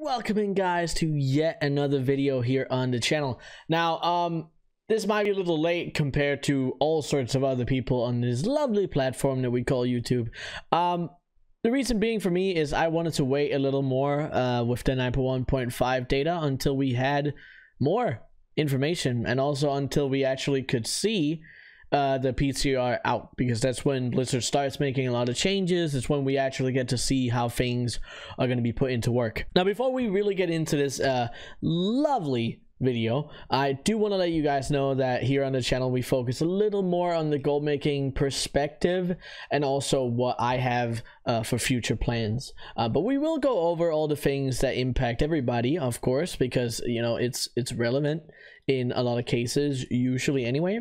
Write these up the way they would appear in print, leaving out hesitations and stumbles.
Welcome in, guys, to yet another video here on the channel. Now, this might be a little late compared to all sorts of other people on this lovely platform that we call YouTube. The reason being for me is I wanted to wait a little more with the 9.1.5 data until we had more information, and also until we actually could see the PTR out, because that's when Blizzard starts making a lot of changes. It's when we actually get to see how things are going to be put into work. Now, before we really get into this lovely video, I do want to let you guys know that here on the channel we focus a little more on the gold making perspective and also what I have for future plans, but we will go over all the things that impact everybody, of course, because you know it's relevant in a lot of cases, usually anyway.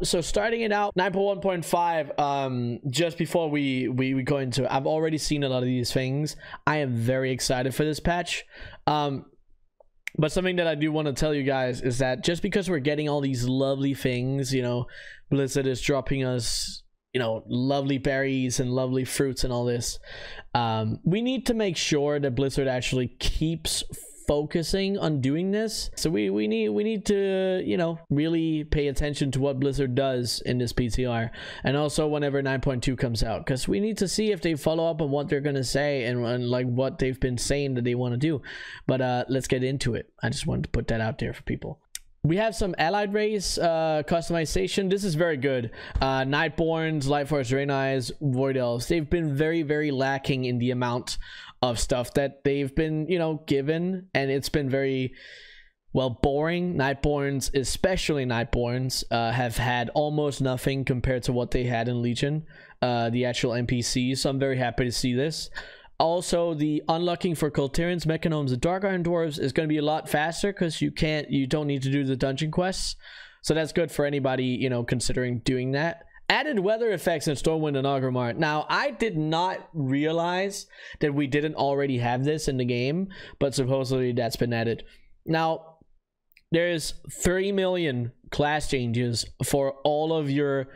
So starting it out, 9.1.5, just before we go into it, I've already seen a lot of these things. I am very excited for this patch. But something that I do want to tell you guys is that just because we're getting all these lovely things, you know, Blizzard is dropping us, you know, lovely berries and lovely fruits and all this, we need to make sure that Blizzard actually keeps focusing on doing this. So we need to, you know, really pay attention to what Blizzard does in this PTR, and also whenever 9.2 comes out, because we need to see if they follow up on what they're gonna say and like what they've been saying that they want to do. But let's get into it. I just wanted to put that out there for people. We have some allied race customization. This is very good. Nightborns, Lightforce Draenei, Void Elves, they've been very lacking in the amount of stuff that they've been, you know, given, and it's been very, well, boring. Nightborns, especially Nightborns, have had almost nothing compared to what they had in Legion, the actual NPCs, so I'm very happy to see this. Also, the unlocking for Kultirians, Mechanomes, and Dark Iron Dwarves is going to be a lot faster because you don't need to do the dungeon quests. So that's good for anybody, you know, considering doing that. Added weather effects in Stormwind and Orgrimmar. Now, I did not realize that we didn't already have this in the game, but supposedly that's been added. Now, there's 3 million class changes for all of your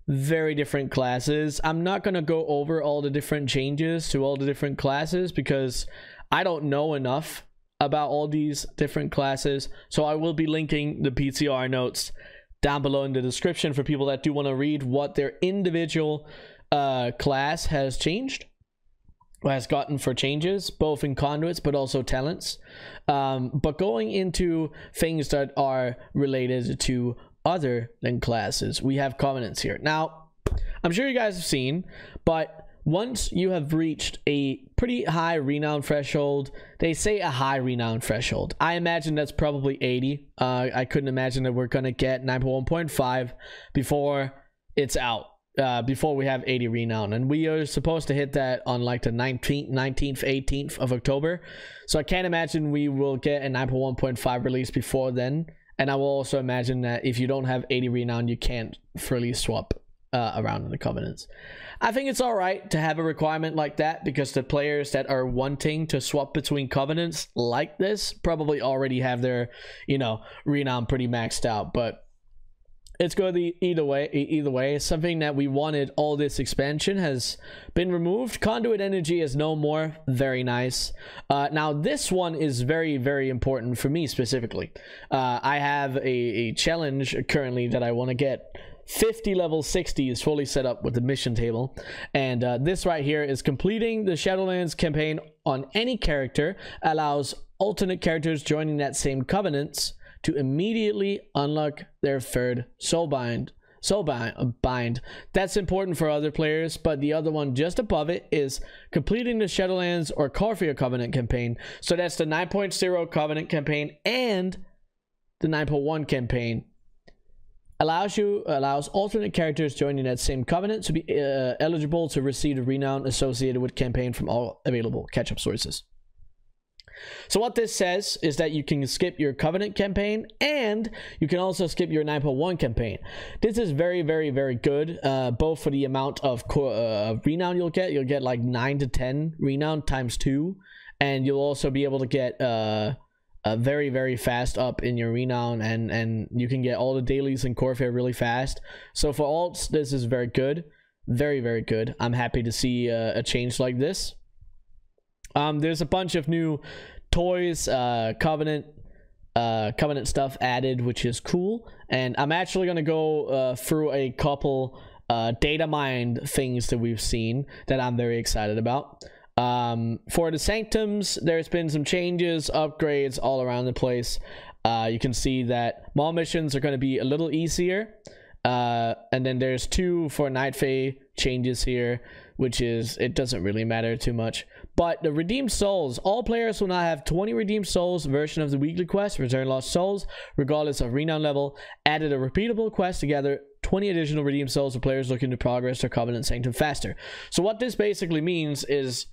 very different classes. I'm not going to go over all the different changes to all the different classes because I don't know enough about all these different classes. So I will be linking the PTR notes down below in the description for people that do want to read what their individual class has changed or has gotten for changes, both in conduits but also talents. But going into things that are related to other than classes, we have covenants here. Now, I'm sure you guys have seen, but once you have reached a pretty high renown threshold, they say a high renown threshold, I imagine that's probably 80. I couldn't imagine that we're gonna get 9.1.5 before it's out, before we have 80 renown, and we are supposed to hit that on like the 19th 18th of October, so I can't imagine we will get a 9.1.5 release before then. And I will also imagine that if you don't have 80 renown, you can't freely swap around in the covenants. I think it's all right to have a requirement like that, because the players that are wanting to swap between covenants like this probably already have their, you know, renown pretty maxed out. But it's good either way. It's something that we wanted. All this expansion has been removed. Conduit energy is no more. Very nice. Now this one is very important for me specifically. I have a challenge currently that I want to get 50 level 60 is fully set up with the mission table, and this right here is completing the Shadowlands campaign on any character, allows alternate characters joining that same covenants to immediately unlock their third soulbind. That's important for other players, but the other one just above it is completing the Shadowlands or Corfia Covenant campaign. So that's the 9.0 Covenant campaign and the 9.1 campaign. Allows alternate characters joining that same covenant to be eligible to receive the renown associated with campaign from all available catch-up sources. So what this says is that you can skip your Covenant campaign, and you can also skip your 9.1 campaign. This is very good, both for the amount of renown you'll get. You'll get like 9 to 10 renown times 2, and you'll also be able to get a very fast up in your renown, and you can get all the dailies in Corfia really fast. So for alts, this is very good, very good. I'm happy to see a change like this. There's a bunch of new toys, covenant stuff added, which is cool. And I'm actually gonna go through a couple Datamined things that we've seen that I'm very excited about. For the sanctums, there's been some changes, upgrades all around the place. You can see that mall missions are going to be a little easier, and then there's 2 for Night Fae changes here, which is, it doesn't really matter too much. But the redeemed souls, all players will now have 20 redeemed souls version of the weekly quest, return lost souls regardless of renown level. Added a repeatable quest to gather 20 additional redeemed souls for players looking to progress their covenant sanctum faster. So what this basically means is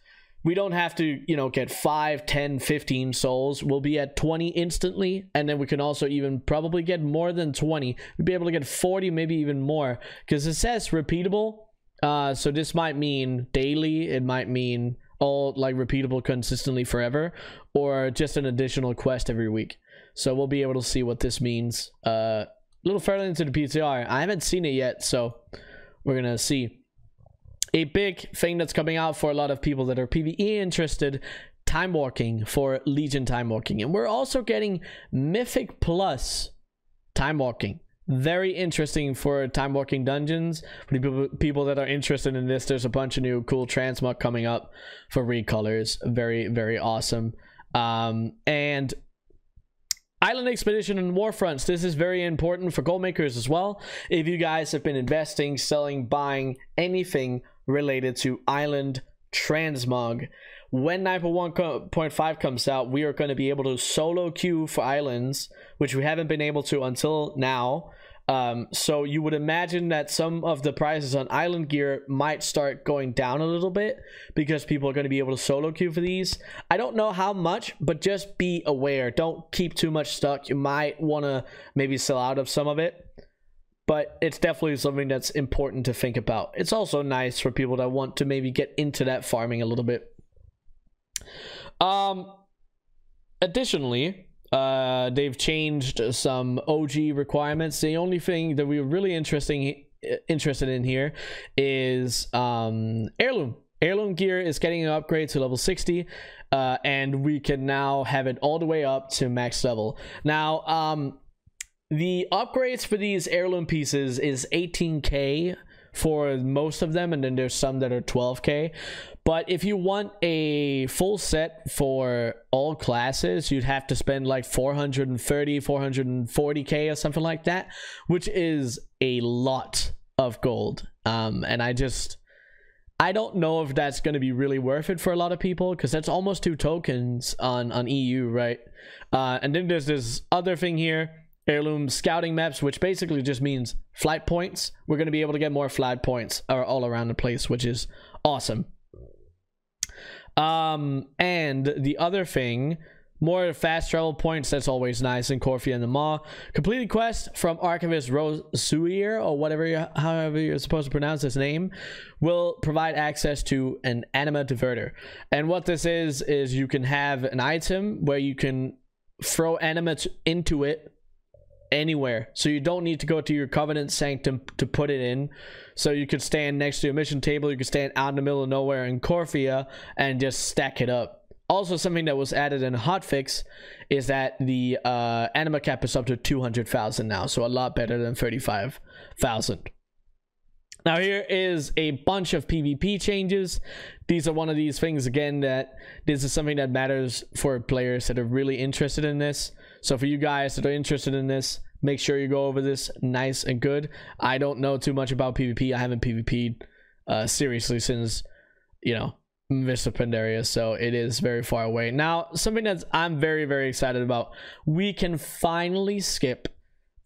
we don't have to, you know, get 5, 10, 15 souls. We'll be at 20 instantly, and then we can also even probably get more than 20. We'll be able to get 40, maybe even more, because it says repeatable. So this might mean daily. It might mean all like repeatable consistently forever, or just an additional quest every week. So we'll be able to see what this means a little further into the PTR. I haven't seen it yet, so we're gonna see. A big thing that's coming out for a lot of people that are PvE interested, time walking for Legion time walking. And we're also getting Mythic Plus time walking. Very interesting for time walking dungeons. For the people that are interested in this, there's a bunch of new cool transmog coming up for recolors. Very, very awesome. And Island Expedition and Warfronts. This is very important for goldmakers as well. If you guys have been investing, selling, buying anything related to Island transmog, when 9.1.5 comes out, we are going to be able to solo queue for islands, which we haven't been able to until now. So you would imagine that some of the prices on island gear might start going down a little bit because people are going to be able to solo queue for these. I don't know how much, but just be aware. Don't keep too much stuck. You might want to maybe sell out of some of it, but it's definitely something that's important to think about. It's also nice for people that want to maybe get into that farming a little bit. Additionally, they've changed some OG requirements. The only thing that we're really interested in here is heirloom. Heirloom gear is getting an upgrade to level 60, and we can now have it all the way up to max level. Now, the upgrades for these heirloom pieces is 18k for most of them, and then there's some that are 12k. But if you want a full set for all classes, you'd have to spend like 430, 440k or something like that, which is a lot of gold. And I don't know if that's going to be really worth it for a lot of people, because that's almost 2 tokens on EU, right? And then there's this other thing here, heirloom scouting maps, which basically just means flight points. We're going to be able to get more flight points all around the place, which is awesome. And the other thing, more fast travel points. That's always nice in Corfia and the Maw. Completed quest from Archivist Rosuir, or whatever, however you're supposed to pronounce his name, will provide access to an anima diverter. And what this is you can have an item where you can throw anima into it anywhere, so you don't need to go to your covenant sanctum to put it in. So you could stand next to your mission table, you could stand out in the middle of nowhere in Corfia and just stack it up. Also, something that was added in a hotfix is that the anima cap is up to 200,000 now, so a lot better than 35,000. Now here is a bunch of PvP changes. These are one of these things, again, that this is something that matters for players that are really interested in this. So for you guys that are interested in this, make sure you go over this nice and good. I don't know too much about PvP. I haven't PvP'd seriously since, you know, Vista Pandaria, so it is very far away. Now, something that I'm very, very excited about. We can finally skip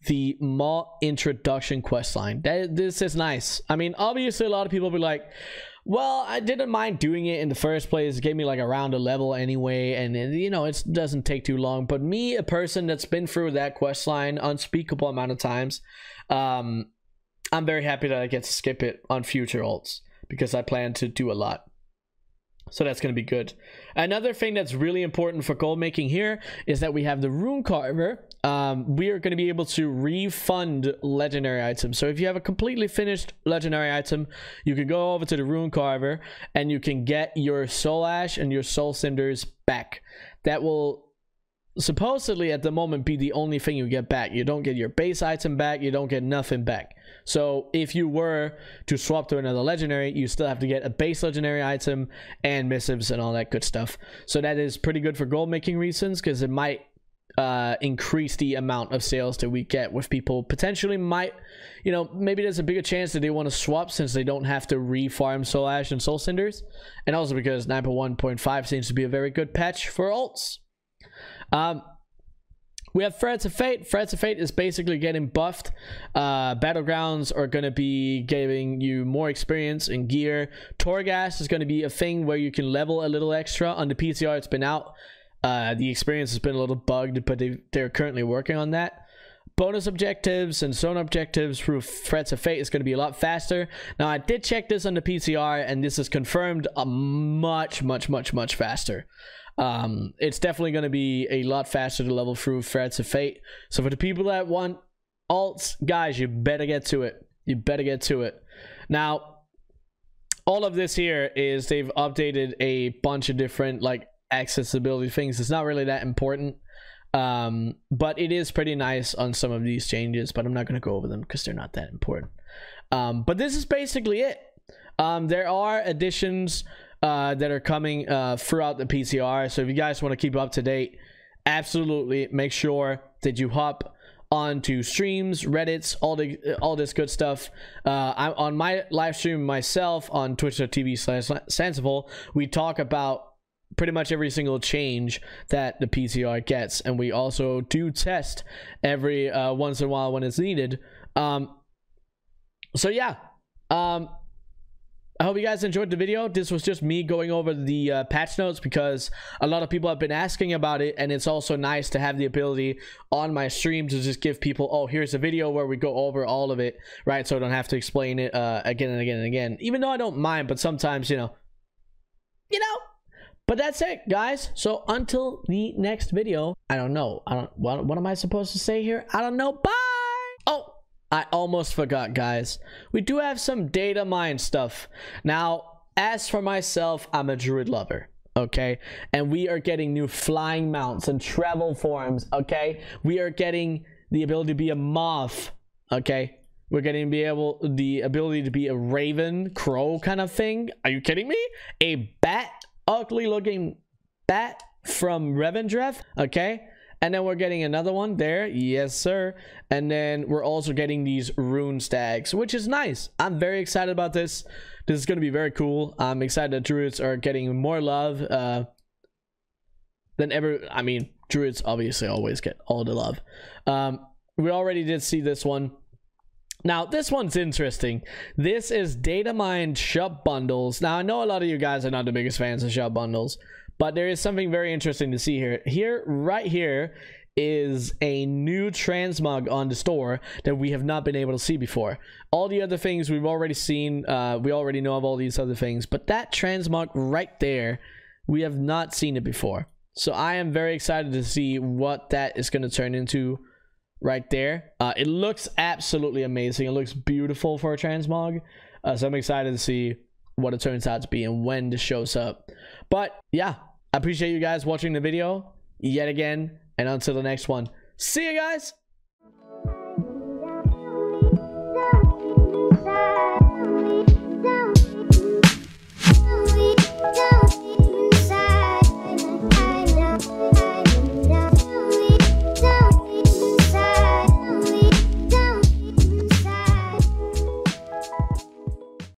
the Maw introduction questline. This is nice. I mean, obviously a lot of people will be like, well, I didn't mind doing it in the first place. It gave me like around a level anyway, and you know, it doesn't take too long. But me, a person that's been through that questline unspeakable amount of times, I'm very happy that I get to skip it on future ults, because I plan to do a lot. So that's going to be good. Another thing that's really important for gold making here is that we have the Rune Carver. We are going to be able to refund legendary items. So if you have a completely finished legendary item, you can go over to the Rune Carver and you can get your Soul Ash and your Soul Cinders back. that will supposedly at the moment be the only thing you get back. You don't get your base item back, you don't get nothing back. So if you were to swap to another legendary, you still have to get a base legendary item and missives and all that good stuff. So that is pretty good for gold making reasons, because it might increase the amount of sales that we get with people. Potentially might, you know, maybe there's a bigger chance that they want to swap since they don't have to re-farm Soul Ash and Soul Cinders, and also because 9.1.5 seems to be a very good patch for ults. We have Threads of Fate. Threads of Fate is basically getting buffed. Battlegrounds are going to be giving you more experience and gear. Torghast is going to be a thing where you can level a little extra. On the PTR, it's been out. The experience has been a little bugged, but they're currently working on that. Bonus objectives and zone objectives through Threads of Fate is going to be a lot faster. Now, I did check this on the PTR, and this is confirmed much faster. It's definitely going to be a lot faster to level through Threads of Fate. So for the people that want alts, guys, you better get to it. You better get to it. Now, all of this here is they've updated a bunch of different like accessibility things. It's not really that important, but it is pretty nice on some of these changes, but I'm not going to go over them because they're not that important. But this is basically it. There are additions that are coming throughout the PTR, so if you guys want to keep up to date, absolutely make sure that you hop onto streams, Reddits, all this good stuff. I'm on my live stream myself on twitch.tv/Sensible. We talk about pretty much every single change that the PTR gets, and we also do test every once in a while when it's needed. So yeah, I hope you guys enjoyed the video. This was just me going over the patch notes because a lot of people have been asking about it, and it's also nice to have the ability on my stream to just give people, oh, here's a video where we go over all of it, right? So I don't have to explain it again and again and again, even though I don't mind, but sometimes, you know. But that's it, guys. So until the next video, I don't know. What am I supposed to say here? I don't know. Bye. Oh, I almost forgot, guys. We do have some Datamined stuff. Now, as for myself, I'm a druid lover, okay? And we are getting new flying mounts and travel forms, okay? We are getting the ability to be a moth, okay? We're getting the ability to be a raven, crow kind of thing. Are you kidding me? A bat, ugly looking bat from Revendreth, okay? And then we're getting another one there, yes sir. And then we're also getting these Rune Stacks, which is nice. I'm very excited about this. This is going to be very cool. I'm excited that druids are getting more love than ever. I mean, druids obviously always get all the love. We already did see this one. Now, this one's interesting. This is Datamined shop bundles. Now, I know a lot of you guys are not the biggest fans of shop bundles, but there is something very interesting to see here. Right here is a new transmog on the store that we have not been able to see before. All the other things we've already seen. We already know of all these other things, but that transmog right there, we have not seen it before. So I am very excited to see what that is going to turn into right there. It looks absolutely amazing. It looks beautiful for a transmog. So I'm excited to see what it turns out to be and when this shows up. But yeah, I appreciate you guys watching the video yet again, and until the next one, see you guys.